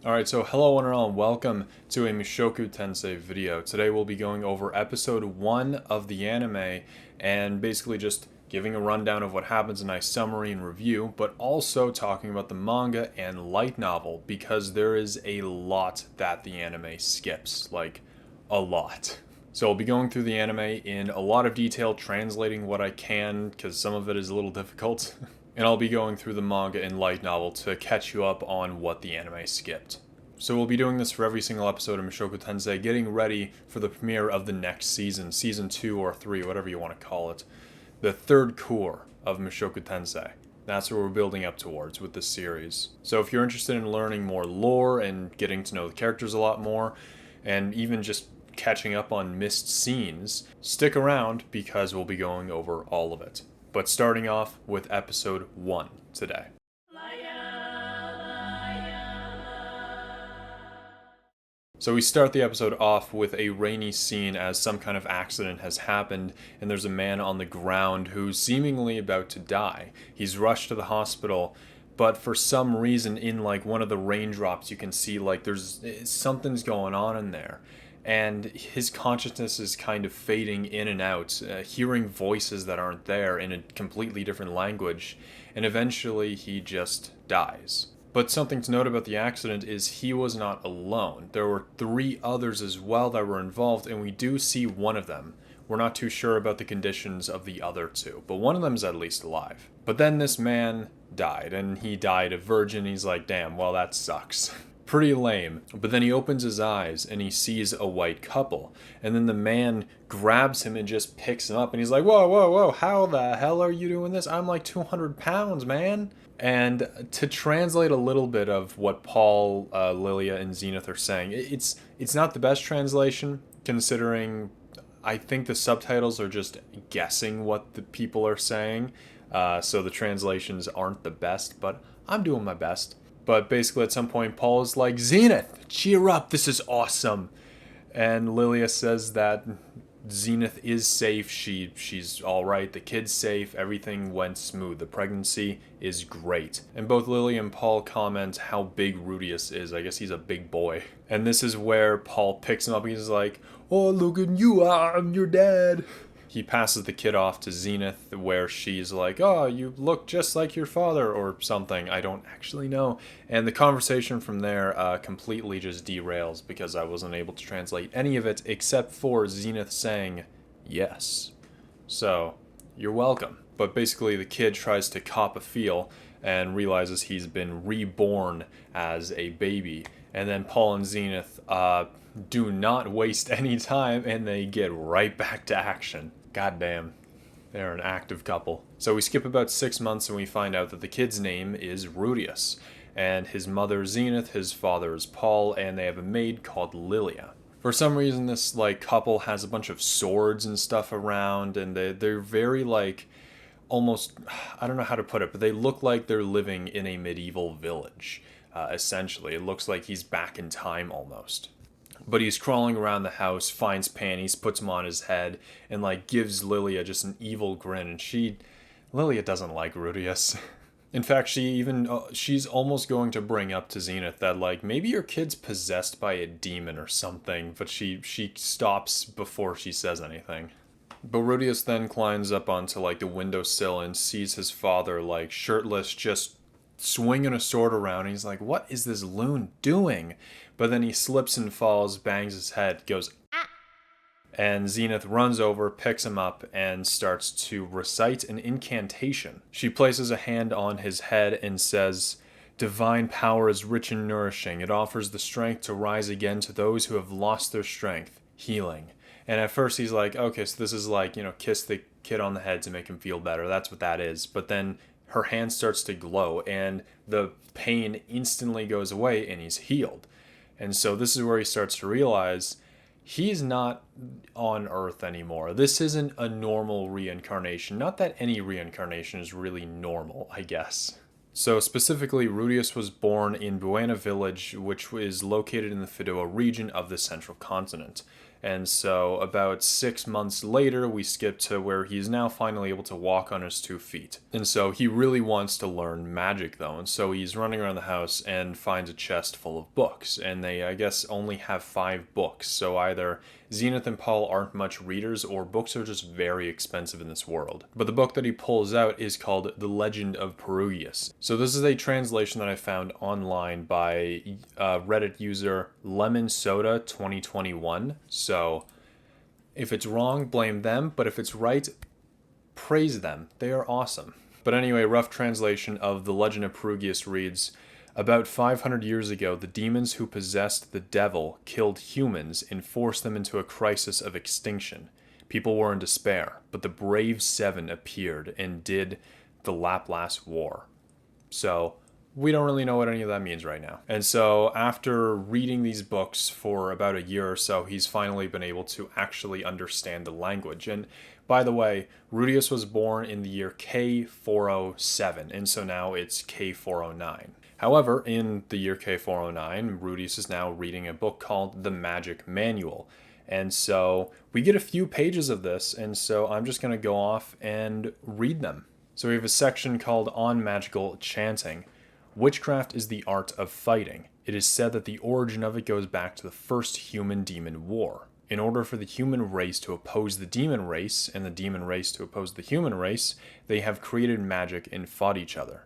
Alright, so hello one and all, and welcome to a Mushoku Tensei video. Today we'll be going over episode 1 of the anime and basically just giving a rundown of what happens, a nice summary and review, but also talking about the manga and light novel because there is a lot that the anime skips, like a lot. So I'll be going through the anime in a lot of detail, translating what I can because some of it is a little difficult. And I'll be going through the manga and light novel to catch you up on what the anime skipped. So we'll be doing this for every single episode of Mushoku Tensei, getting ready for the premiere of the next season, season 2 or 3, whatever you want to call it. The third core of Mushoku Tensei. That's what we're building up towards with this series. So if you're interested in learning more lore and getting to know the characters a lot more, and even just catching up on missed scenes, stick around because we'll be going over all of it. But starting off with episode 1 today. So we start the episode off with a rainy scene as some kind of accident has happened and there's a man on the ground who's seemingly about to die. He's rushed to the hospital, but for some reason in like one of the raindrops you can see like there's something's going on in there. And his consciousness is kind of fading in and out, hearing voices that aren't there in a completely different language, and eventually he just dies. But something to note about the accident is he was not alone. There were 3 others as well that were involved, and we do see one of them. We're not too sure about the conditions of the other 2, but one of them is at least alive. But then this man died, and he died a virgin. He's like, damn, well that sucks. Pretty lame. But then he opens his eyes and he sees a white couple. And then the man grabs him and just picks him up. And he's like, whoa, whoa, whoa, how the hell are you doing this? I'm like 200 pounds, man. And to translate a little bit of what Paul, Lilia, and Zenith are saying, it's not the best translation, considering I think the subtitles are just guessing what the people are saying. So the translations aren't the best, but I'm doing my best. But basically at some point Paul is like, Zenith, cheer up, this is awesome. And Lilia says that Zenith is safe, she's alright, the kid's safe, everything went smooth, the pregnancy is great. And both Lilia and Paul comment how big Rudeus is, I guess he's a big boy. And this is where Paul picks him up and he's like, oh look at you, I'm your dad. He passes the kid off to Zenith where she's like, oh, you look just like your father or something. I don't actually know. And the conversation from there completely just derails because I wasn't able to translate any of it except for Zenith saying yes. So, you're welcome. But basically the kid tries to cop a feel and realizes he's been reborn as a baby. And then Paul and Zenith do not waste any time and they get right back to action. Goddamn, they're an active couple. So we skip about 6 months and we find out that the kid's name is Rudeus, and his mother Zenith, his father is Paul, and they have a maid called Lilia. For some reason this like couple has a bunch of swords and stuff around, and they're very like, almost, I don't know how to put it, but they look like they're living in a medieval village, essentially. It looks like he's back in time almost. But he's crawling around the house, finds panties, puts them on his head, and like gives Lilia just an evil grin. And Lilia doesn't like Rudeus. In fact, she's almost going to bring up to Zenith that like maybe your kid's possessed by a demon or something, but she stops before she says anything. But Rudeus then climbs up onto like the windowsill and sees his father like shirtless, just swinging a sword around, and he's like, what is this loon doing? But then he slips and falls, bangs his head, goes, ah! And Zenith runs over, picks him up, and starts to recite an incantation. She places a hand on his head and says, divine power is rich and nourishing. It offers the strength to rise again to those who have lost their strength. Healing. And at first he's like, okay, so this is like, kiss the kid on the head to make him feel better. That's what that is. But then her hand starts to glow and the pain instantly goes away and he's healed. And so this is where he starts to realize he's not on Earth anymore. This isn't a normal reincarnation. Not that any reincarnation is really normal, I guess. So specifically, Rudeus was born in Buena Village, which is located in the Fidoa region of the central continent. And so about 6 months later, we skip to where he's now finally able to walk on his 2 feet. And so he really wants to learn magic, though. And so he's running around the house and finds a chest full of books. And they, I guess, only have 5 books. So either Zenith and Paul aren't much readers, or books are just very expensive in this world. But the book that he pulls out is called The Legend of Perugius. So this is a translation that I found online by Reddit user Lemon Soda 2021. So if it's wrong, blame them, but if it's right, praise them. They are awesome. But anyway, rough translation of The Legend of Perugius reads, about 500 years ago, the demons who possessed the devil killed humans and forced them into a crisis of extinction. People were in despair, but the brave 7 appeared and did the Laplace War. So we don't really know what any of that means right now. And so after reading these books for about a year or so, he's finally been able to actually understand the language. And by the way, Rudeus was born in the year K407, and so now it's K409. However, in the year K409, Rudeus is now reading a book called The Magic Manual. And so we get a few pages of this, and so I'm just going to go off and read them. So we have a section called On Magical Chanting. Witchcraft is the art of fighting. It is said that the origin of it goes back to the first human-demon war. In order for the human race to oppose the demon race, and the demon race to oppose the human race, they have created magic and fought each other.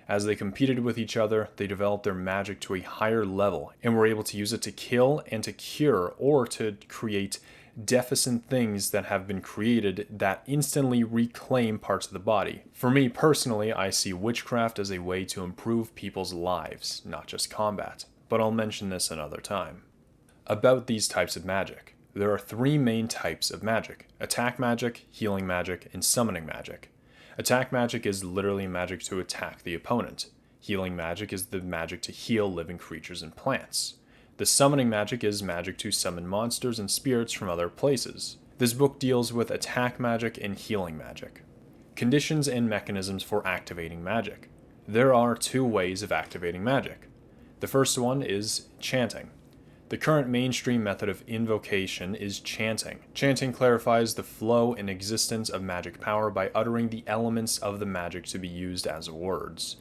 As they competed with each other, they developed their magic to a higher level and were able to use it to kill and to cure, or to create deficient things that have been created that instantly reclaim parts of the body. For me personally, I see witchcraft as a way to improve people's lives, not just combat. But I'll mention this another time. About these types of magic. There are 3 main types of magic: attack magic, healing magic, and summoning magic. Attack magic is literally magic to attack the opponent. Healing magic is the magic to heal living creatures and plants. The summoning magic is magic to summon monsters and spirits from other places. This book deals with attack magic and healing magic. Conditions and mechanisms for activating magic. There are 2 ways of activating magic. The first one is chanting. The current mainstream method of invocation is chanting. Chanting clarifies the flow and existence of magic power by uttering the elements of the magic to be used as words.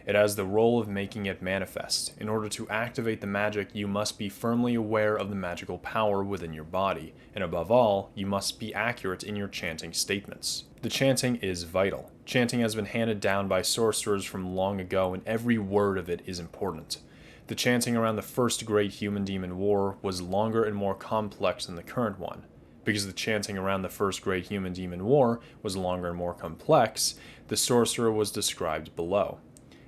It has the role of making it manifest. In order to activate the magic, you must be firmly aware of the magical power within your body, and above all, you must be accurate in your chanting statements. The chanting is vital. Chanting has been handed down by sorcerers from long ago, and every word of it is important. The chanting around the first great human-demon war was longer and more complex than the current one. Because the chanting around the first great human-demon war was longer and more complex, the sorcerer was described below.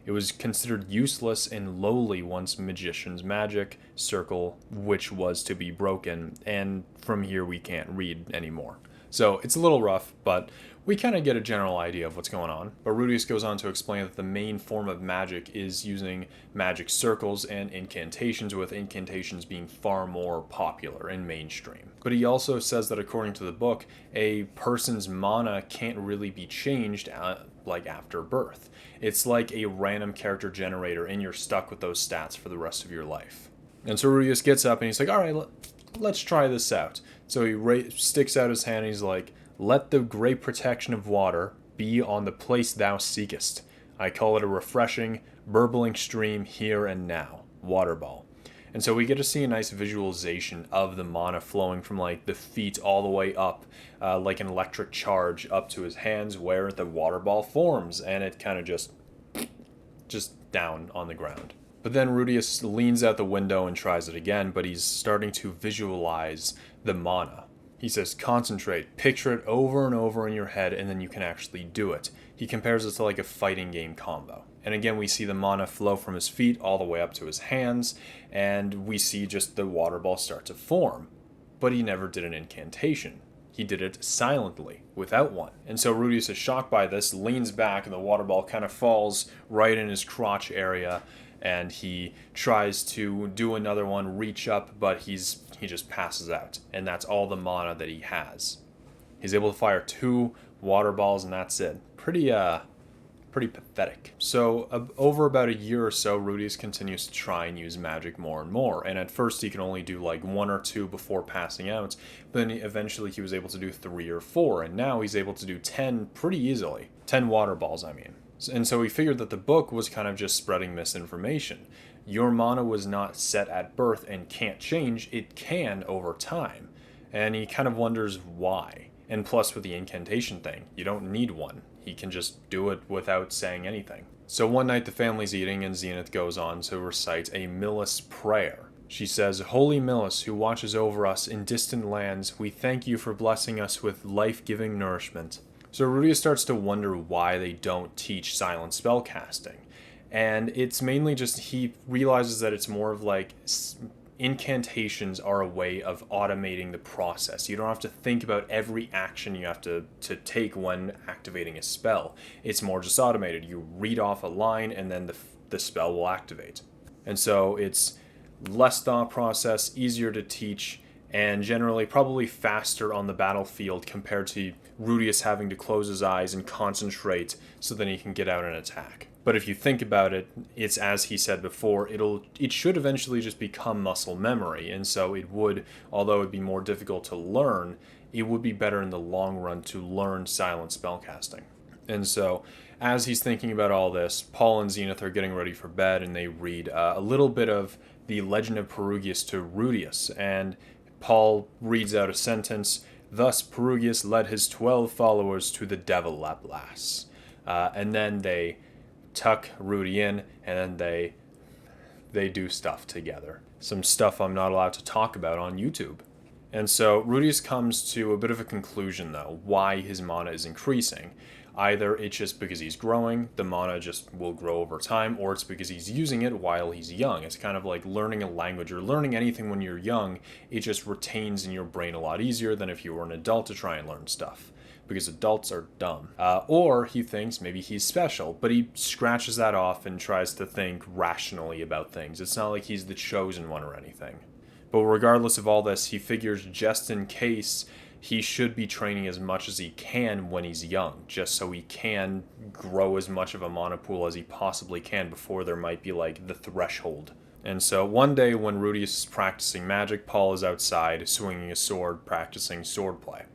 It was considered useless and lowly once magician's magic circle, which was to be broken, and from here we can't read anymore. So it's a little rough, but we kind of get a general idea of what's going on. But Rudeus goes on to explain that the main form of magic is using magic circles and incantations, with incantations being far more popular and mainstream. But he also says that according to the book, a person's mana can't really be changed after birth. It's like a random character generator, and you're stuck with those stats for the rest of your life. And so Rudeus gets up and he's like, all right, let's try this out. So he sticks out his hand and he's like, let the great protection of water be on the place thou seekest. I call it a refreshing, burbling stream here and now. Water ball. And so we get to see a nice visualization of the mana flowing from like the feet all the way up, like an electric charge up to his hands, where the water ball forms, and it kind of just down on the ground. But then Rudeus leans out the window and tries it again, but he's starting to visualize the mana. He says, concentrate, picture it over and over in your head, and then you can actually do it. He compares it to like a fighting game combo. And again, we see the mana flow from his feet all the way up to his hands, and we see just the water ball start to form. But he never did an incantation. He did it silently, without one. And so Rudeus is shocked by this, leans back, and the water ball kind of falls right in his crotch area, and he tries to do another one, reach up, but he just passes out. And that's all the mana that he has. He's able to fire 2 water balls, and that's it. Pretty pretty pathetic. So over about a year or so, Rudeus continues to try and use magic more and more. And at first he can only do like 1 or 2 before passing out. But then eventually he was able to do 3 or 4. And now he's able to do 10 pretty easily. 10 water balls, I mean. And so he figured that the book was kind of just spreading misinformation. Your mana was not set at birth and can't change. It can over time. And he kind of wonders why. And plus with the incantation thing, you don't need one. He can just do it without saying anything. So one night the family's eating and Zenith goes on to recite a Millis prayer. She says, "Holy Millis, who watches over us in distant lands, we thank you for blessing us with life-giving nourishment." So Rudeus starts to wonder why they don't teach silent spellcasting. And it's mainly just he realizes that it's more of like incantations are a way of automating the process. You don't have to think about every action you have to take when activating a spell. It's more just automated. You read off a line and then the spell will activate. And so it's less thought process, easier to teach, and generally probably faster on the battlefield compared to Rudeus having to close his eyes and concentrate so that he can get out and attack. But if you think about it, it's as he said before, it should eventually just become muscle memory, and so it would, although it would be more difficult to learn, it would be better in the long run to learn silent spellcasting. And so, as he's thinking about all this, Paul and Zenith are getting ready for bed, and they read a little bit of the Legend of Perugius to Rudeus, and Paul reads out a sentence, "Thus Perugius led his 12 followers to the devil at last." And then they tuck Rudy in, and then they do stuff together. Some stuff I'm not allowed to talk about on YouTube. And so Rudeus comes to a bit of a conclusion, though, why his mana is increasing. Either it's just because he's growing, the mana just will grow over time, or it's because he's using it while he's young. It's kind of like learning a language or learning anything when you're young. It just retains in your brain a lot easier than if you were an adult to try and learn stuff, because adults are dumb. Or he thinks maybe he's special, but he scratches that off and tries to think rationally about things. It's not like he's the chosen one or anything. But regardless of all this, he figures just in case he should be training as much as he can when he's young, just so he can grow as much of a mana pool as he possibly can before there might be like the threshold. And so one day when Rudeus is practicing magic, Paul is outside swinging a sword, practicing swordplay.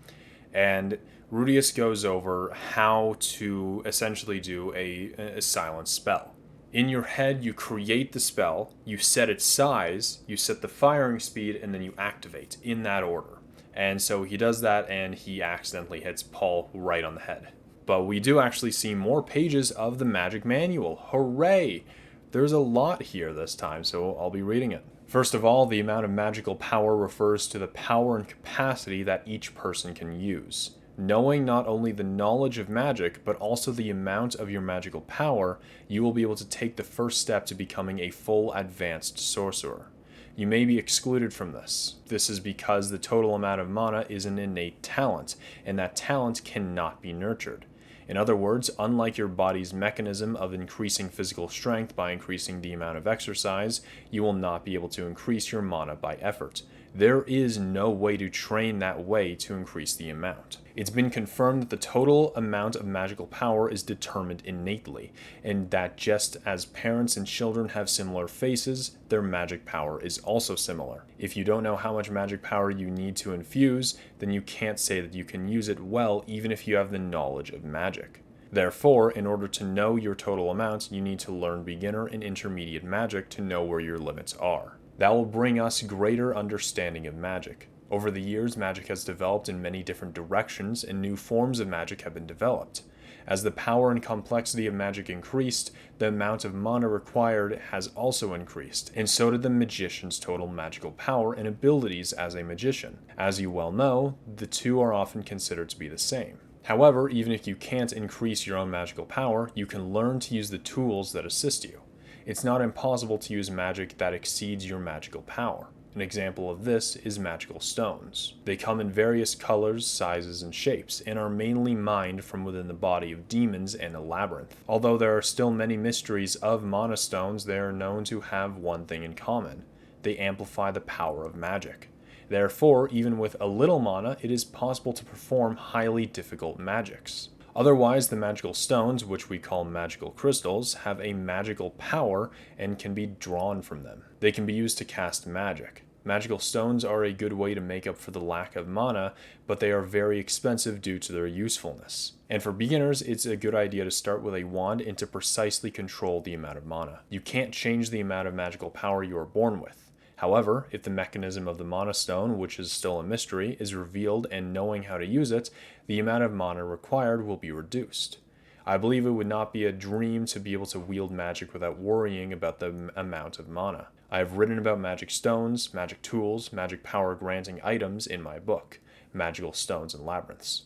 And Rudeus goes over how to essentially do a silent spell. In your head, you create the spell, you set its size, you set the firing speed, and then you activate in that order. And so he does that, and he accidentally hits Paul right on the head. But we do actually see more pages of the magic manual. Hooray! There's a lot here this time, so I'll be reading it. First of all, the amount of magical power refers to the power and capacity that each person can use. Knowing not only the knowledge of magic, but also the amount of your magical power, you will be able to take the first step to becoming a full advanced sorcerer. You may be excluded from this. This is because the total amount of mana is an innate talent, and that talent cannot be nurtured. In other words, unlike your body's mechanism of increasing physical strength by increasing the amount of exercise, you will not be able to increase your mana by effort. There is no way to train that way to increase the amount. It's been confirmed that the total amount of magical power is determined innately, and that just as parents and children have similar faces, their magic power is also similar. If you don't know how much magic power you need to infuse, then you can't say that you can use it well even if you have the knowledge of magic. Therefore, in order to know your total amount, you need to learn beginner and intermediate magic to know where your limits are. That will bring us greater understanding of magic. Over the years, magic has developed in many different directions, and new forms of magic have been developed. As the power and complexity of magic increased, the amount of mana required has also increased, and so did the magician's total magical power and abilities as a magician. As you well know, the two are often considered to be the same. However, even if you can't increase your own magical power, you can learn to use the tools that assist you. It's not impossible to use magic that exceeds your magical power. An example of this is magical stones. They come in various colors, sizes, and shapes, and are mainly mined from within the body of demons and a labyrinth. Although there are still many mysteries of mana stones, they are known to have one thing in common. They amplify the power of magic. Therefore, even with a little mana, it is possible to perform highly difficult magics. Otherwise, the magical stones, which we call magical crystals, have a magical power and can be drawn from them. They can be used to cast magic. Magical stones are a good way to make up for the lack of mana, but they are very expensive due to their usefulness. And for beginners, it's a good idea to start with a wand and to precisely control the amount of mana. You can't change the amount of magical power you are born with. However, if the mechanism of the mana stone, which is still a mystery, is revealed and knowing how to use it, the amount of mana required will be reduced. I believe it would not be a dream to be able to wield magic without worrying about the amount of mana. I have written about magic stones, magic tools, magic power granting items in my book, Magical Stones and Labyrinths.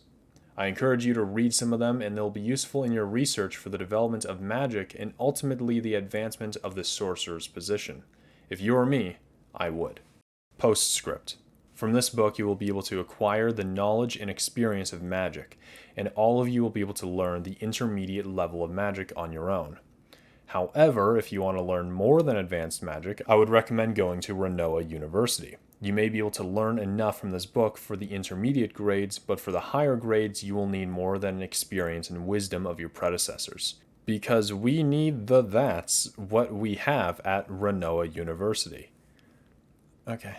I encourage you to read some of them, and they'll be useful in your research for the development of magic and ultimately the advancement of the sorcerer's position. If you were me, I would. Postscript. From this book, you will be able to acquire the knowledge and experience of magic, and all of you will be able to learn the intermediate level of magic on your own. However, if you want to learn more than advanced magic, I would recommend going to Renoa University. You may be able to learn enough from this book for the intermediate grades, but for the higher grades, you will need more than experience and wisdom of your predecessors. Because we need that's what we have at Renoa University. Okay.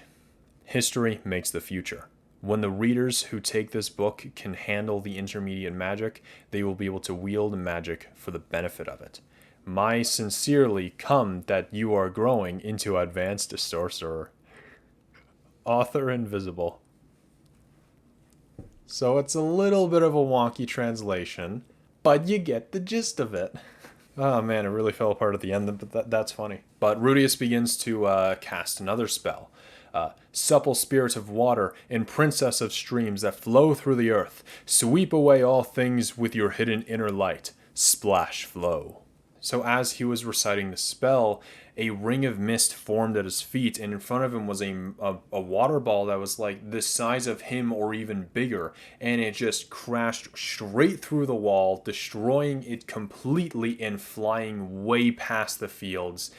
History makes the future. When the readers who take this book can handle the intermediate magic, they will be able to wield magic for the benefit of it. My sincerely come that you are growing into advanced sorcerer. Author Invisible. So it's a little bit of a wonky translation, but you get the gist of it. Oh man, it really fell apart at the end, but that's funny. But Rudeus begins to cast another spell. Supple spirit of water and princess of streams that flow through the earth, sweep away all things with your hidden inner light. Splash flow. So as he was reciting the spell, a ring of mist formed at his feet, and in front of him was a water ball that was like the size of him or even bigger, and it just crashed straight through the wall, destroying it completely and flying way past the fields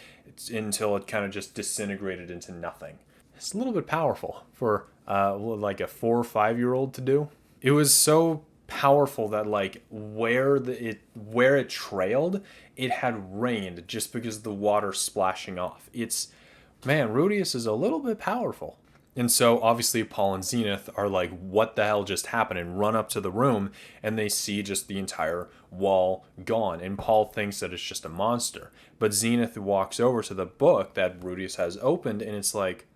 until it kind of just disintegrated into nothing. It's a little bit powerful for like a 4 or 5-year-old to do. It was so powerful that like where it trailed, it had rained just because of the water splashing off. Rudeus is a little bit powerful. And so obviously Paul and Zenith are like, what the hell just happened? And run up to the room and they see just the entire wall gone. And Paul thinks that it's just a monster. But Zenith walks over to the book that Rudeus has opened and it's like,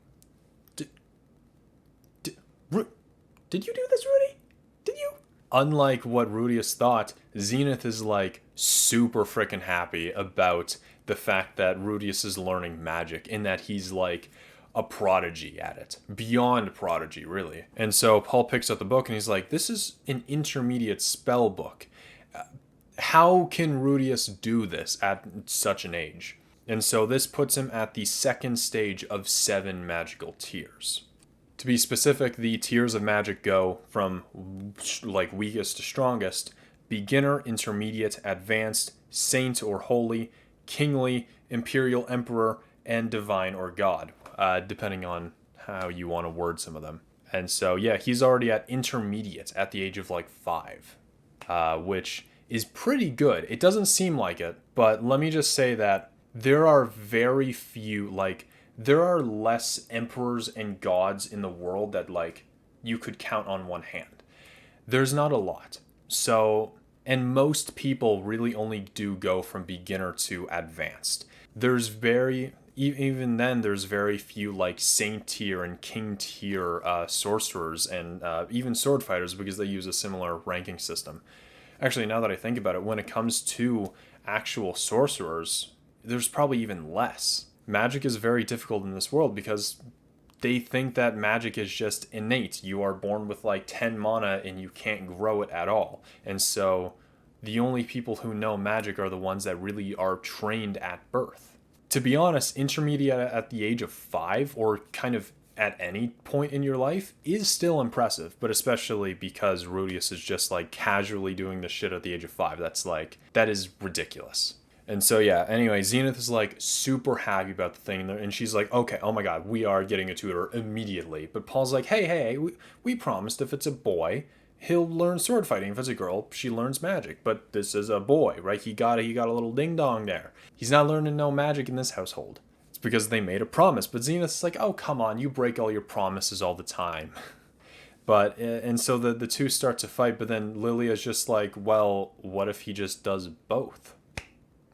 did you do this, Rudy? Did you? Unlike what Rudeus thought, Zenith is like super freaking happy about the fact that Rudeus is learning magic and that he's like a prodigy at it. Beyond prodigy, really. And so Paul picks up the book and he's like, this is an intermediate spell book. How can Rudeus do this at such an age? And so this puts him at the second stage of 7 magical tiers. To be specific, the tiers of magic go from like weakest to strongest, beginner, intermediate, advanced, saint or holy, kingly, imperial emperor, and divine or god, depending on how you want to word some of them. And so, yeah, he's already at intermediate at the age of like 5, which is pretty good. It doesn't seem like it, but let me just say that there are very few, there are less emperors and gods in the world that you could count on one hand. There's not a lot. So, and most people really only do go from beginner to advanced. Even then there's very few saint tier and king tier sorcerers and even sword fighters because they use a similar ranking system. Actually, now that I think about it, when it comes to actual sorcerers, there's probably even less. Magic is very difficult in this world because they think that magic is just innate. You are born with 10 mana and you can't grow it at all. And so the only people who know magic are the ones that really are trained at birth. To be honest, intermediate at the age of 5 or kind of at any point in your life is still impressive, but especially because Rudeus is just casually doing this shit at the age of 5. That is ridiculous. And so, yeah, anyway, Zenith is super happy about the thing, and she's like, okay, oh my god, we are getting a tutor immediately. But Paul's like, hey, we promised if it's a boy, he'll learn sword fighting. If it's a girl, she learns magic. But this is a boy, right? He got a little ding dong there. He's not learning no magic in this household. It's because they made a promise. But Zenith's like, oh, come on, you break all your promises all the time. But, and so the two start to fight, but then Lilia's just like, well, what if he just does both?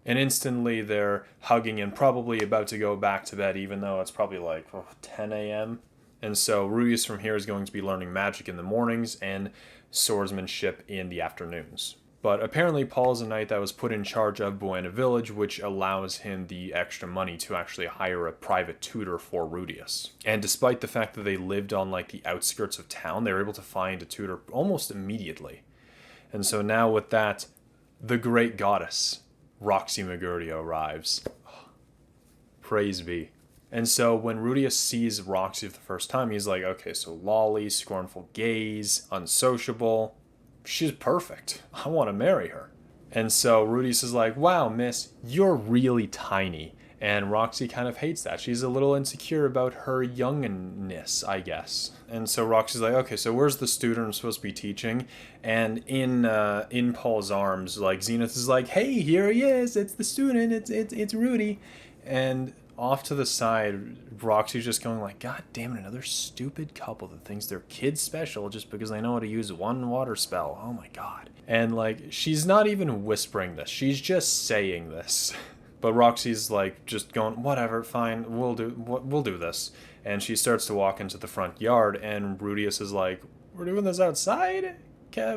And instantly they're hugging and probably about to go back to bed, even though it's probably like 10 a.m. And so Rudeus from here is going to be learning magic in the mornings and swordsmanship in the afternoons. But apparently Paul is a knight that was put in charge of Buena Village, which allows him the extra money to actually hire a private tutor for Rudeus. And despite the fact that they lived on like the outskirts of town, they were able to find a tutor almost immediately. And so now with that, the great goddess, Roxy Magurdio, arrives. Praise be. And so when Rudeus sees Roxy for the first time, he's like, okay, so lolly, scornful gaze, unsociable. She's perfect. I want to marry her. And so Rudeus is like, wow, miss, you're really tiny. And Roxy kind of hates that. She's a little insecure about her youngness, I guess. And so Roxy's like, okay, so where's the student I'm supposed to be teaching? And in Paul's arms, like Zenith is like, hey, here he is. It's the student. It's Rudy. And off to the side, Roxy's just going like, God damn it, another stupid couple that thinks they're kids special just because they know how to use one water spell. Oh my God. And like, she's not even whispering this. She's just saying this. But Roxy's like just going, whatever, fine, we'll do this. And she starts to walk into the front yard, and Rudeus is like, we're doing this outside?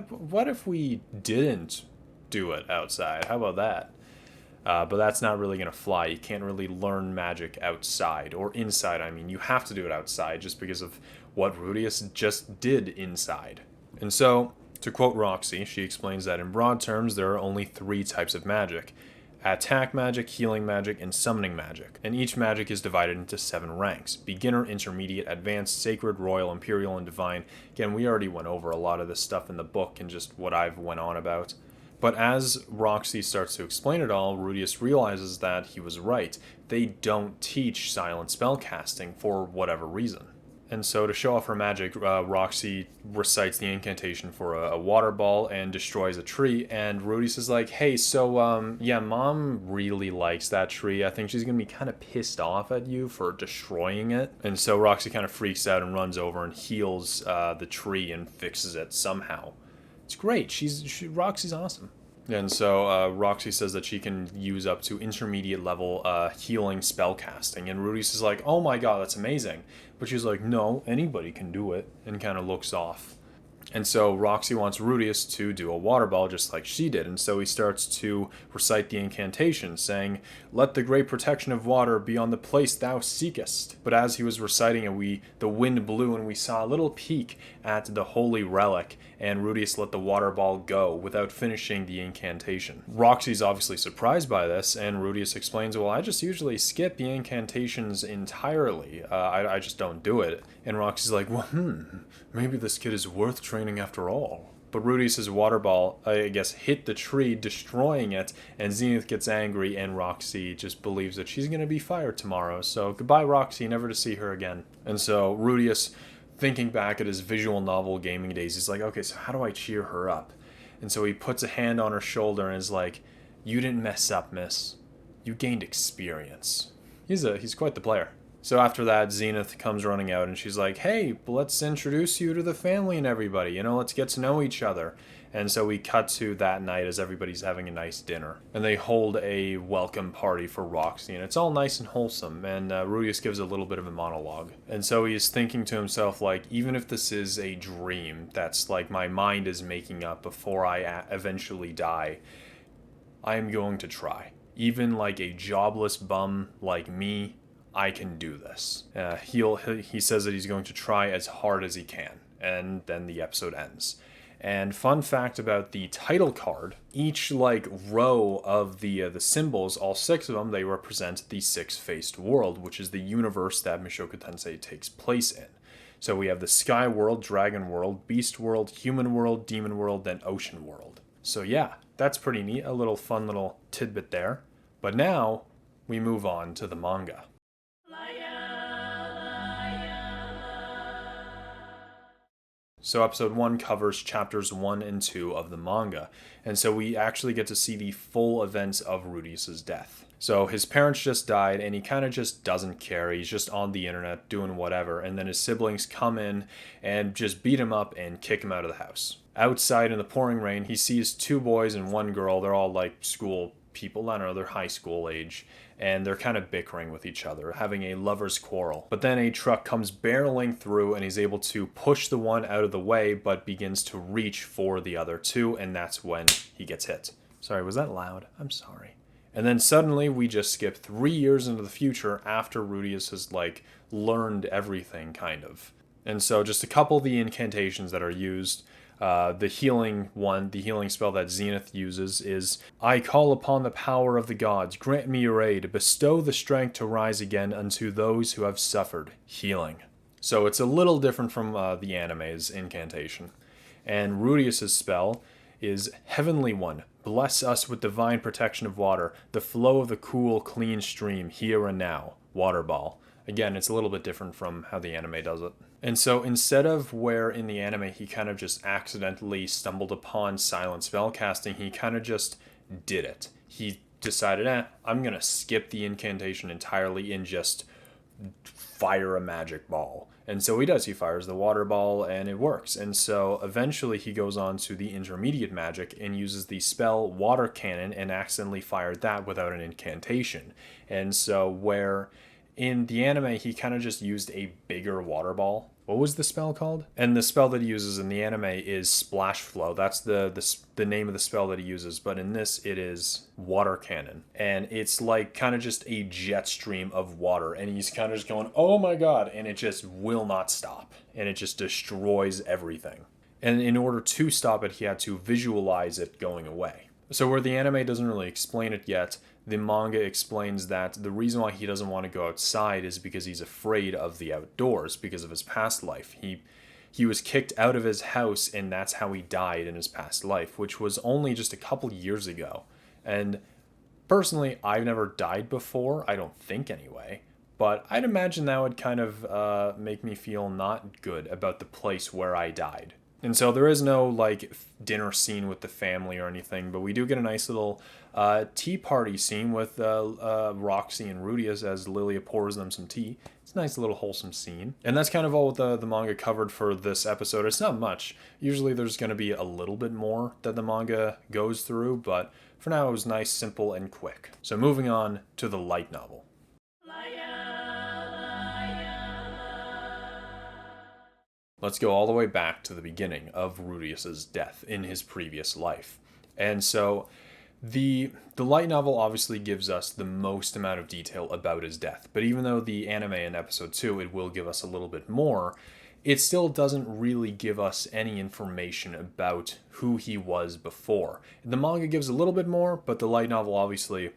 What if we didn't do it outside? How about that? But that's not really going to fly. You can't really learn magic outside, or inside, I mean. You have to do it outside just because of what Rudeus just did inside. And so, to quote Roxy, she explains that in broad terms, there are only 3 types of magic: attack magic, healing magic, and summoning magic. And each magic is divided into 7 ranks: beginner, intermediate, advanced, sacred, royal, imperial, and divine. Again, we already went over a lot of this stuff in the book and just what I've went on about. But as Roxy starts to explain it all, Rudeus realizes that he was right. They don't teach silent spellcasting for whatever reason. And so to show off her magic, Roxy recites the incantation for a water ball and destroys a tree. And Rudeus is like, hey, so yeah, Mom really likes that tree. I think she's going to be kind of pissed off at you for destroying it. And so Roxy kind of freaks out and runs over and heals the tree and fixes it somehow. It's great. Roxy's awesome. And so Roxy says that she can use up to intermediate level healing spellcasting. And Rudeus is like, oh my God, that's amazing. But she's like, no, anybody can do it. And kind of looks off. And so Roxy wants Rudeus to do a water ball just like she did. And so he starts to recite the incantation, saying, let the great protection of water be on the place thou seekest. But as he was reciting it, the wind blew and we saw a little peek at the holy relic, and Rudeus let the water ball go without finishing the incantation. Roxy's obviously surprised by this, and Rudeus explains, well, I just usually skip the incantations entirely. I just don't do it. And Roxy's like, well, maybe this kid is worth training after all. But Rudeus' water ball, I guess, hit the tree, destroying it, and Zenith gets angry, and Roxy just believes that she's going to be fired tomorrow. So goodbye, Roxy, never to see her again. And so Rudeus, thinking back at his visual novel gaming days, he's like, okay, so how do I cheer her up? And so he puts a hand on her shoulder and is like, you didn't mess up, miss. You gained experience. He's quite the player. So after that, Zenith comes running out and she's like, hey, let's introduce you to the family and everybody. Let's get to know each other. And so we cut to that night as everybody's having a nice dinner. And they hold a welcome party for Roxy, and it's all nice and wholesome. And Rudeus gives a little bit of a monologue. And so he's thinking to himself, like, even if this is a dream that's like my mind is making up before I eventually die, I am going to try. Even like a jobless bum like me, I can do this. He says that he's going to try as hard as he can, and then the episode ends. And fun fact about the title card, each like row of the symbols, all 6 of them, they represent the 6-faced world, which is the universe that Mushoku Tensei takes place in. So we have the Sky World, Dragon World, Beast World, Human World, Demon World, and Ocean World. So yeah, that's pretty neat, a little fun little tidbit there. But now we move on to the manga. So episode 1 covers chapters 1 and 2 of the manga. And so we actually get to see the full events of Rudeus' death. So his parents just died and he kind of just doesn't care. He's just on the internet doing whatever. And then his siblings come in and just beat him up and kick him out of the house. Outside in the pouring rain, he sees 2 boys and 1 girl. They're all like school people, I don't know, they're high school age, and they're kind of bickering with each other, having a lover's quarrel. But then a truck comes barreling through and he's able to push the one out of the way, but begins to reach for the other 2, and that's when he gets hit. Sorry, was that loud? I'm sorry. And then suddenly we just skip 3 years into the future after Rudeus has learned everything, kind of. And so just a couple of the incantations that are used. The healing spell that Zenith uses is, I call upon the power of the gods, grant me your aid, bestow the strength to rise again unto those who have suffered. Healing. So it's a little different from the anime's incantation. And Rudeus' spell is, Heavenly One, bless us with divine protection of water, the flow of the cool, clean stream, here and now. Water ball. Again, it's a little bit different from how the anime does it. And so instead of where in the anime he kind of just accidentally stumbled upon silent spellcasting, he kind of just did it. He decided, I'm going to skip the incantation entirely and just fire a magic ball. And so he does. He fires the water ball and it works. And so eventually he goes on to the intermediate magic and uses the spell Water Cannon and accidentally fired that without an incantation. And so where in the anime, he kind of just used a bigger water ball. What was the spell called? And the spell that he uses in the anime is Splash Flow. That's the name of the spell that he uses. But in this, it is Water Cannon. And it's like kind of just a jet stream of water. And he's kind of just going, oh my god. And it just will not stop. And it just destroys everything. And in order to stop it, he had to visualize it going away. So where the anime doesn't really explain it yet, the manga explains that the reason why he doesn't want to go outside is because he's afraid of the outdoors because of his past life. He was kicked out of his house and that's how he died in his past life, which was only just a couple years ago. And personally, I've never died before, I don't think anyway. But I'd imagine that would kind of make me feel not good about the place where I died. And so there is no dinner scene with the family or anything, but we do get a nice little tea party scene with Roxy and Rudeus as Lilia pours them some tea. It's a nice little wholesome scene. And that's kind of all the manga covered for this episode. It's not much. Usually there's going to be a little bit more that the manga goes through, but for now it was nice, simple, and quick. So moving on to the light novel. Let's go all the way back to the beginning of Rudeus' death in his previous life. And so the light novel obviously gives us the most amount of detail about his death. But even though the anime in episode 2, it will give us a little bit more, it still doesn't really give us any information about who he was before. The manga gives a little bit more, but the light novel, obviously,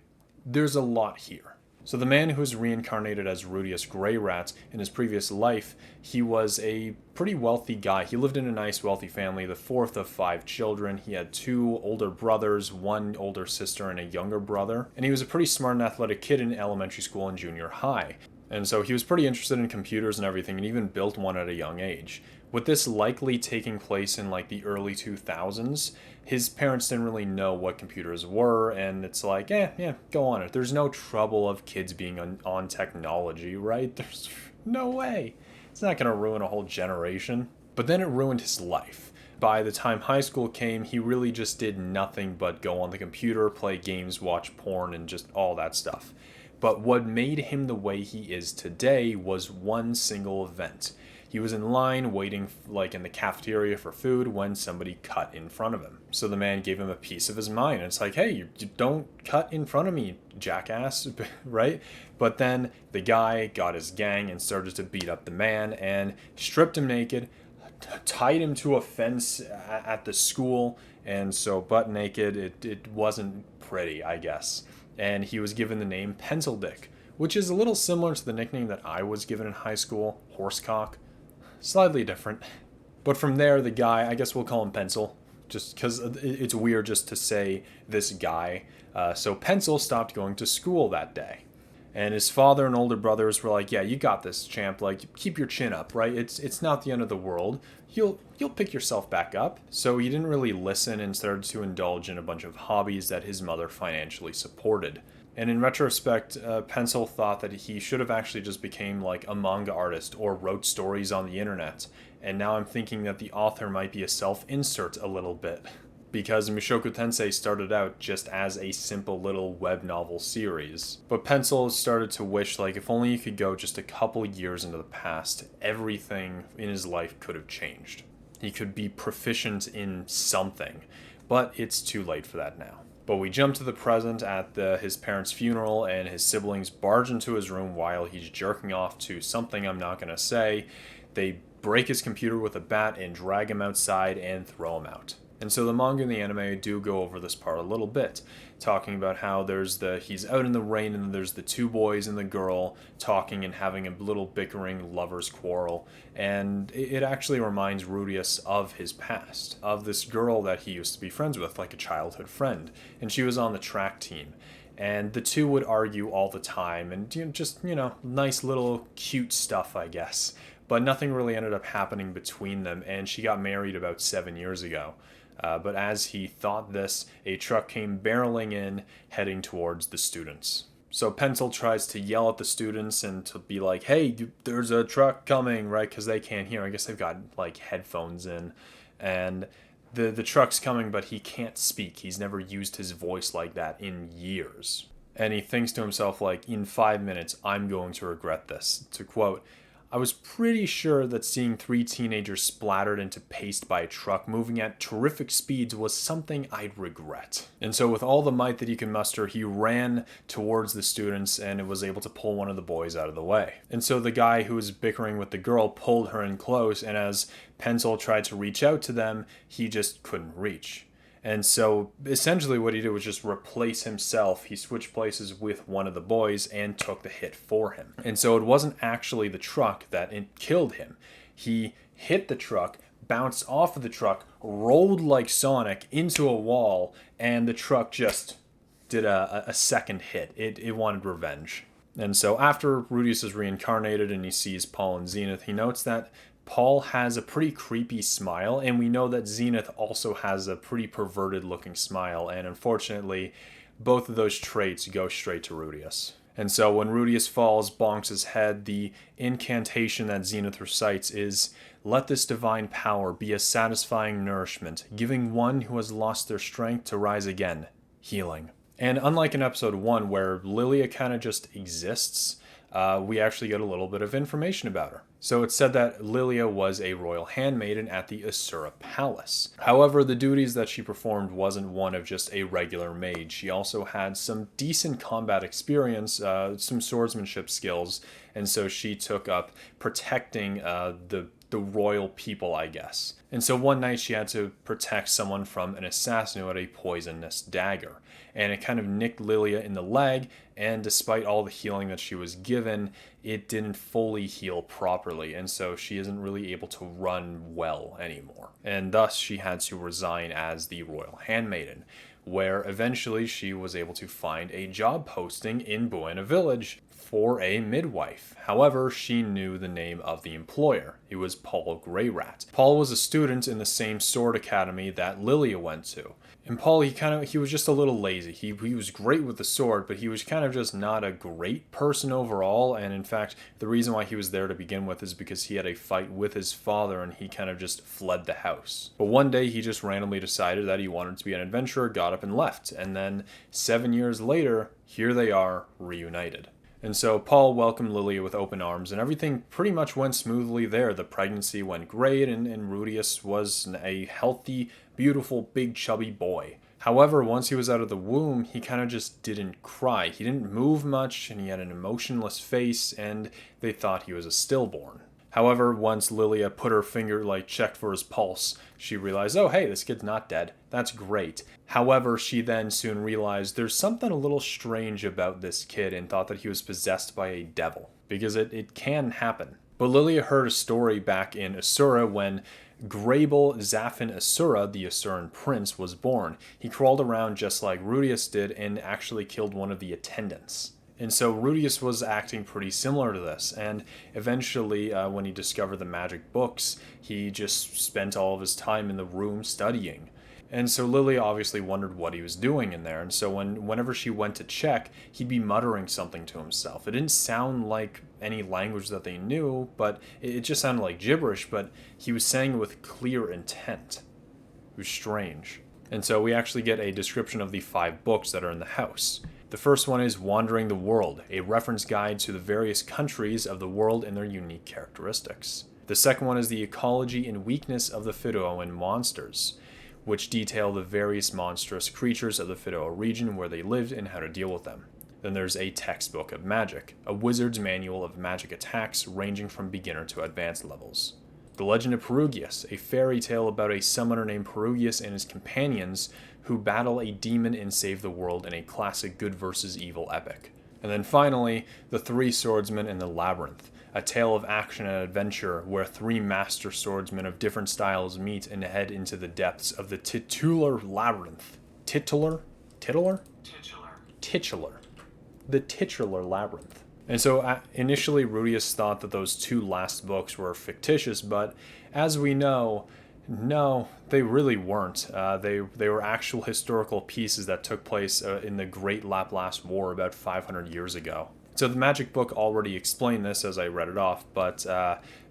there's a lot here. So the man who was reincarnated as Rudeus Greyrat in his previous life, he was a pretty wealthy guy. He lived in a nice wealthy family, the 4th of 5 children. He had 2 older brothers, 1 older sister, and a younger brother. And he was a pretty smart and athletic kid in elementary school and junior high. And so he was pretty interested in computers and everything, and even built one at a young age. With this likely taking place in the early 2000s, his parents didn't really know what computers were, and it's go on it. There's no trouble of kids being on technology, right? There's no way. It's not going to ruin a whole generation. But then it ruined his life. By the time high school came, he really just did nothing but go on the computer, play games, watch porn, and just all that stuff. But what made him the way he is today was one single event. He was in line waiting in the cafeteria for food when somebody cut in front of him. So the man gave him a piece of his mind. It's hey, you don't cut in front of me, jackass, right? But then the guy got his gang and started to beat up the man and stripped him naked, tied him to a fence at the school, and so butt naked, it wasn't pretty, I guess. And he was given the name Pencil Dick, which is a little similar to the nickname that I was given in high school, Horsecock. Slightly different. But from there, the guy, I guess we'll call him Pencil, just because it's weird just to say this guy. So Pencil stopped going to school that day. And his father and older brothers were like, yeah, you got this, champ. Like, keep your chin up, right? It's not the end of the world. You'll pick yourself back up. So he didn't really listen and started to indulge in a bunch of hobbies that his mother financially supported. And in retrospect, Pencil thought that he should have actually just became like a manga artist or wrote stories on the internet. And now I'm thinking that the author might be a self-insert a little bit. Because Mushoku Tensei started out just as a simple little web novel series. But Pencil started to wish, like, if only he could go just a couple years into the past, everything in his life could have changed. He could be proficient in something. But it's too late for that now. But we jump to the present at his parents' funeral, and his siblings barge into his room while he's jerking off to something I'm not going to say. They break his computer with a bat and drag him outside and throw him out. And so the manga and the anime do go over this part a little bit, talking about how he's out in the rain and there's the two boys and the girl talking and having a little bickering lover's quarrel. And it actually reminds Rudeus of his past, of this girl that he used to be friends with, like a childhood friend. And she was on the track team. And the two would argue all the time and just, nice little cute stuff, I guess. But nothing really ended up happening between them, and she got married about 7 years ago. But as he thought this, a truck came barreling in, heading towards the students. So Pencil tries to yell at the students and to be like, hey, there's a truck coming, right? Because they can't hear. I guess they've got, like, headphones in. And the truck's coming, but he can't speak. He's never used his voice like that in years. And he thinks to himself, like, in 5 minutes, I'm going to regret this. To quote, I was pretty sure that seeing 3 teenagers splattered into paste by a truck moving at terrific speeds was something I'd regret. And so with all the might that he could muster, he ran towards the students and was able to pull one of the boys out of the way. And so the guy who was bickering with the girl pulled her in close, and as Pencil tried to reach out to them, he just couldn't reach. And so essentially what he did was just replace himself. He switched places with one of the boys and took the hit for him. And so it wasn't actually the truck that killed him. He hit the truck, bounced off of the truck, rolled like Sonic into a wall, and the truck just did a second hit. It wanted revenge. And so after Rudeus is reincarnated and he sees Paul and Zenith, he notes that Paul has a pretty creepy smile, and we know that Zenith also has a pretty perverted looking smile, and unfortunately, both of those traits go straight to Rudeus. And so when Rudeus falls, bonks his head, the incantation that Zenith recites is, let this divine power be a satisfying nourishment, giving one who has lost their strength to rise again, healing. And unlike in episode 1, where Lilia kind of just exists, we actually get a little bit of information about her. So it's said that Lilia was a royal handmaiden at the Asura Palace. However, the duties that she performed wasn't one of just a regular maid. She also had some decent combat experience, some swordsmanship skills, and so she took up protecting the royal people, I guess. And so one night she had to protect someone from an assassin who had a poisonous dagger. And it kind of nicked Lilia in the leg, and despite all the healing that she was given, it didn't fully heal properly, and so she isn't really able to run well anymore. And thus she had to resign as the royal handmaiden, where eventually she was able to find a job posting in Buena Village for a midwife. However, she knew the name of the employer. It was Paul Greyrat. Paul was a student in the same sword academy that Lilia went to. And Paul, he was just a little lazy. He was great with the sword, but he was kind of just not a great person overall. And in fact, the reason why he was there to begin with is because he had a fight with his father and he kind of just fled the house. But one day he just randomly decided that he wanted to be an adventurer, got up and left. And then 7 years later, here they are, reunited. And so Paul welcomed Lilia with open arms, and everything pretty much went smoothly there. The pregnancy went great, and Rudeus was a healthy, beautiful, big, chubby boy. However, once he was out of the womb, he kind of just didn't cry. He didn't move much, and he had an emotionless face, and they thought he was a stillborn. However, once Lilia put her finger, checked for his pulse, she realized, oh, hey, this kid's not dead. That's great. However, she then soon realized there's something a little strange about this kid and thought that he was possessed by a devil, because it can happen. But Lilia heard a story back in Asura when Grable Zafin Asura, the Asuran prince, was born. He crawled around just like Rudeus did and actually killed one of the attendants. And so Rudeus was acting pretty similar to this. And eventually, when he discovered the magic books, he just spent all of his time in the room studying. And so Lily obviously wondered what he was doing in there. And so whenever she went to check, he'd be muttering something to himself. It didn't sound like any language that they knew, but it just sounded like gibberish, but he was saying it with clear intent. It was strange. And so we actually get a description of the 5 books that are in the house. The first one is Wandering the World, a reference guide to the various countries of the world and their unique characteristics. The second one is The Ecology and Weakness of the Fidoan Monsters, which detail the various monstrous creatures of the Fidoa region where they lived and how to deal with them. Then there's a textbook of magic, a wizard's manual of magic attacks ranging from beginner to advanced levels. The Legend of Perugius, a fairy tale about a summoner named Perugius and his companions who battle a demon and save the world in a classic good versus evil epic. And then finally, The Three Swordsmen and the Labyrinth, a tale of action and adventure where 3 master swordsmen of different styles meet and head into the depths of the titular labyrinth. Titular? Titular? Titular. The titular labyrinth. And so initially Rudeus thought that those 2 last books were fictitious, but as we know, no, they really weren't. They were actual historical pieces that took place in the Great Laplace War about 500 years ago. So the magic book already explained this as I read it off, but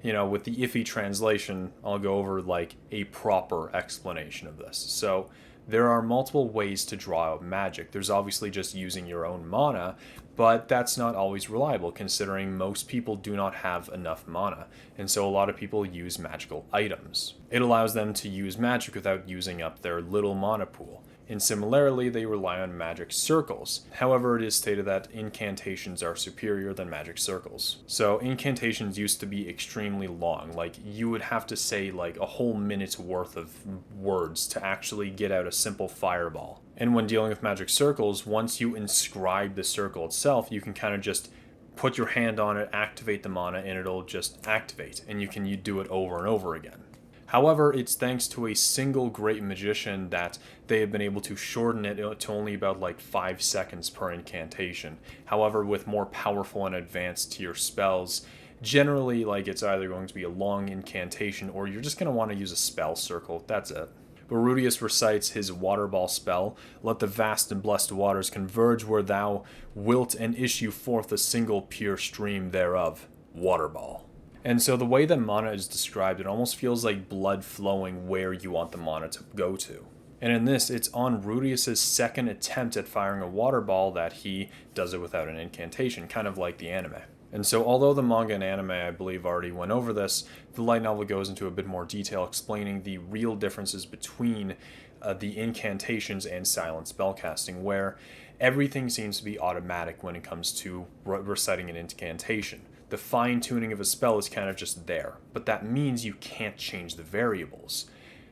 with the iffy translation, I'll go over like a proper explanation of this. So there are multiple ways to draw out magic. There's obviously just using your own mana, but that's not always reliable considering most people do not have enough mana, and so a lot of people use magical items. It allows them to use magic without using up their little mana pool. And similarly, they rely on magic circles. However, it is stated that incantations are superior than magic circles. So incantations used to be extremely long. Like you would have to say like a whole minute's worth of words to actually get out a simple fireball. And when dealing with magic circles, once you inscribe the circle itself, you can kind of just put your hand on it, activate the mana, and it'll just activate. And you can do it over and over again. However, it's thanks to a single great magician that they have been able to shorten it to only about like 5 seconds per incantation. However, with more powerful and advanced tier spells, generally like it's either going to be a long incantation or you're just going to want to use a spell circle. That's it. But Rudeus recites his water ball spell, let the vast and blessed waters converge where thou wilt and issue forth a single pure stream thereof. Water ball. And so the way that mana is described, it almost feels like blood flowing where you want the mana to go to. And in this, it's on Rudeus' second attempt at firing a water ball that he does it without an incantation, kind of like the anime. And so although the manga and anime, I believe, already went over this, the light novel goes into a bit more detail explaining the real differences between the incantations and silent spellcasting, where everything seems to be automatic when it comes to reciting an incantation. The fine-tuning of a spell is kind of just there, but that means you can't change the variables.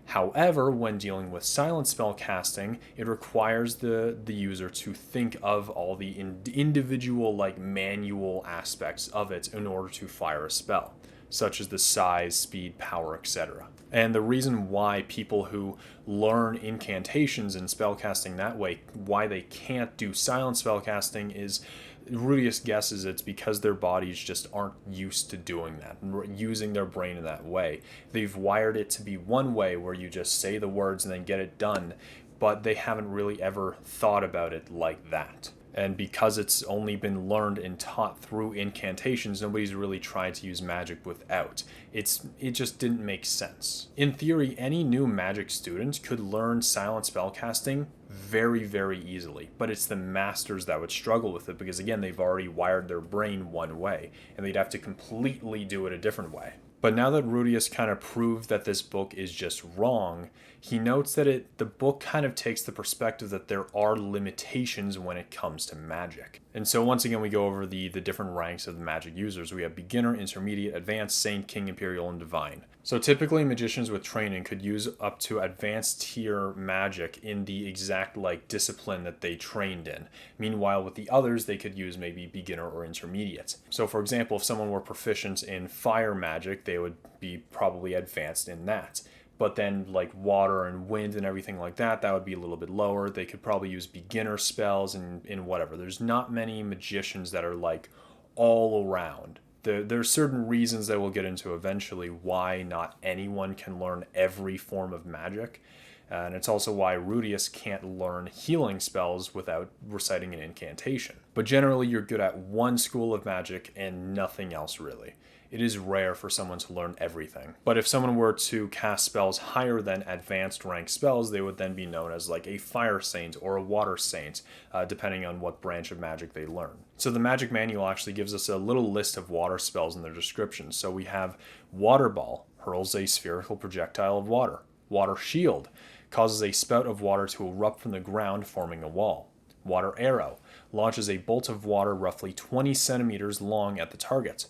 However, when dealing with silent spell casting, it requires the user to think of all the individual manual aspects of it in order to fire a spell, such as the size, speed, power, etc. And the reason why people who learn incantations and spellcasting that way, why they can't do silent spellcasting is Rudeus guesses it's because their bodies just aren't used to doing that, using their brain in that way. They've wired it to be one way where you just say the words and then get it done, but they haven't really ever thought about it like that. And because it's only been learned and taught through incantations, nobody's really tried to use magic without. It just didn't make sense. In theory, any new magic student could learn silent spellcasting very, very easily, but it's the masters that would struggle with it because, again, they've already wired their brain one way, and they'd have to completely do it a different way. But now that Rudeus kind of proved that this book is just wrong, he notes that the book kind of takes the perspective that there are limitations when it comes to magic. And so once again, we go over the different ranks of the magic users. We have beginner, intermediate, advanced, saint, king, imperial, and divine. So typically magicians with training could use up to advanced tier magic in the exact discipline that they trained in. Meanwhile, with the others, they could use maybe beginner or intermediate. So for example, if someone were proficient in fire magic, they would be probably advanced in that. But then like water and wind and everything like that, that would be a little bit lower. They could probably use beginner spells and whatever. There's not many magicians that are like all around. There's certain reasons that we'll get into eventually why not anyone can learn every form of magic. And it's also why Rudeus can't learn healing spells without reciting an incantation. But generally, you're good at one school of magic and nothing else really. It is rare for someone to learn everything. But if someone were to cast spells higher than advanced rank spells, they would then be known as like a fire saint or a water saint, depending on what branch of magic they learn. So the magic manual actually gives us a little list of water spells in their description. So we have Water Ball, hurls a spherical projectile of water. Water Shield, causes a spout of water to erupt from the ground, forming a wall. Water Arrow, launches a bolt of water roughly 20 centimeters long at the target.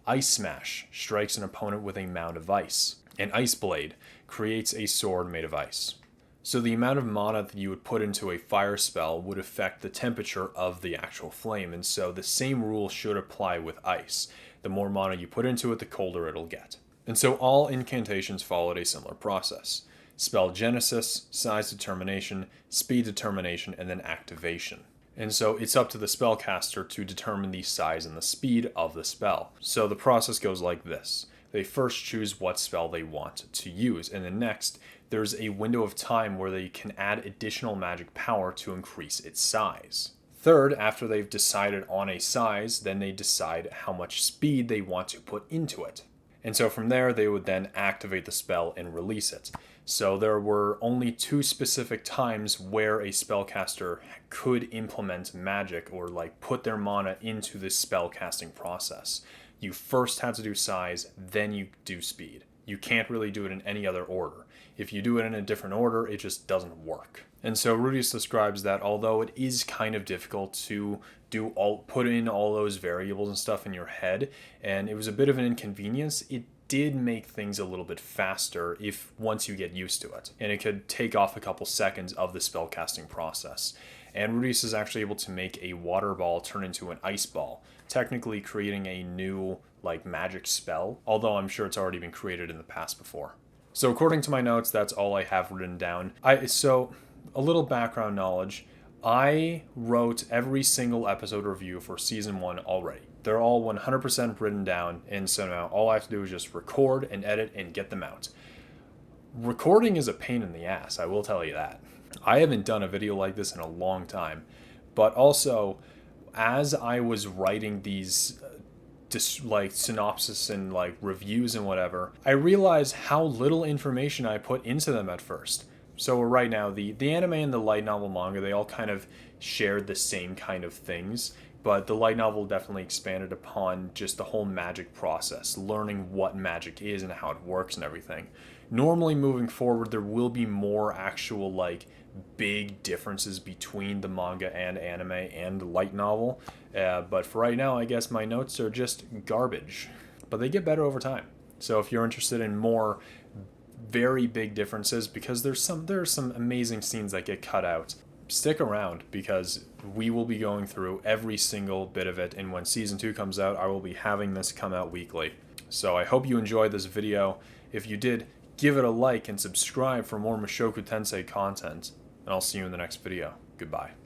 Ice Smash, strikes an opponent with a mound of ice. And Ice Blade, creates a sword made of ice. So the amount of mana that you would put into a fire spell would affect the temperature of the actual flame, and so the same rule should apply with ice. The more mana you put into it, the colder it'll get. And so all incantations followed a similar process. Spell genesis, size determination, speed determination, and then activation. And so it's up to the spellcaster to determine the size and the speed of the spell. So the process goes like this. They first choose what spell they want to use, and then next, there's a window of time where they can add additional magic power to increase its size. Third, after they've decided on a size, then they decide how much speed they want to put into it. And so from there, they would then activate the spell and release it. So there were only 2 specific times where a spellcaster could implement magic or like put their mana into this spell casting process. You first had to do size, then you do speed. You can't really do it in any other order. If you do it in a different order, it just doesn't work. And so Rudeus describes that although it is kind of difficult to put in all those variables and stuff in your head, and it was a bit of an inconvenience, it did make things a little bit faster once you get used to it. And it could take off a couple seconds of the spellcasting process. And Rudeus is actually able to make a water ball turn into an ice ball, technically creating a new like magic spell, although I'm sure it's already been created in the past before. So according to my notes, that's all I have written down. So a little background knowledge. I wrote every single episode review for season 1 already. They're all 100% written down, and so now all I have to do is just record and edit and get them out. Recording is a pain in the ass, I will tell you that. I haven't done a video like this in a long time, but also as I was writing these like synopsis and like reviews and whatever, I realized how little information I put into them at first. So right now, the anime and the light novel manga, they all kind of shared the same kind of things, but the light novel definitely expanded upon just the whole magic process, learning what magic is and how it works and everything. Normally moving forward, there will be more actual like big differences between the manga and anime and the light novel, but for right now, I guess my notes are just garbage, but they get better over time. So if you're interested in more very big differences, because there are some amazing scenes that get cut out, stick around because we will be going through every single bit of it, and when season 2 comes out, I will be having this come out weekly. So I hope you enjoyed this video. If you did, give it a like and subscribe for more Mushoku Tensei content, and I'll see you in the next video. Goodbye.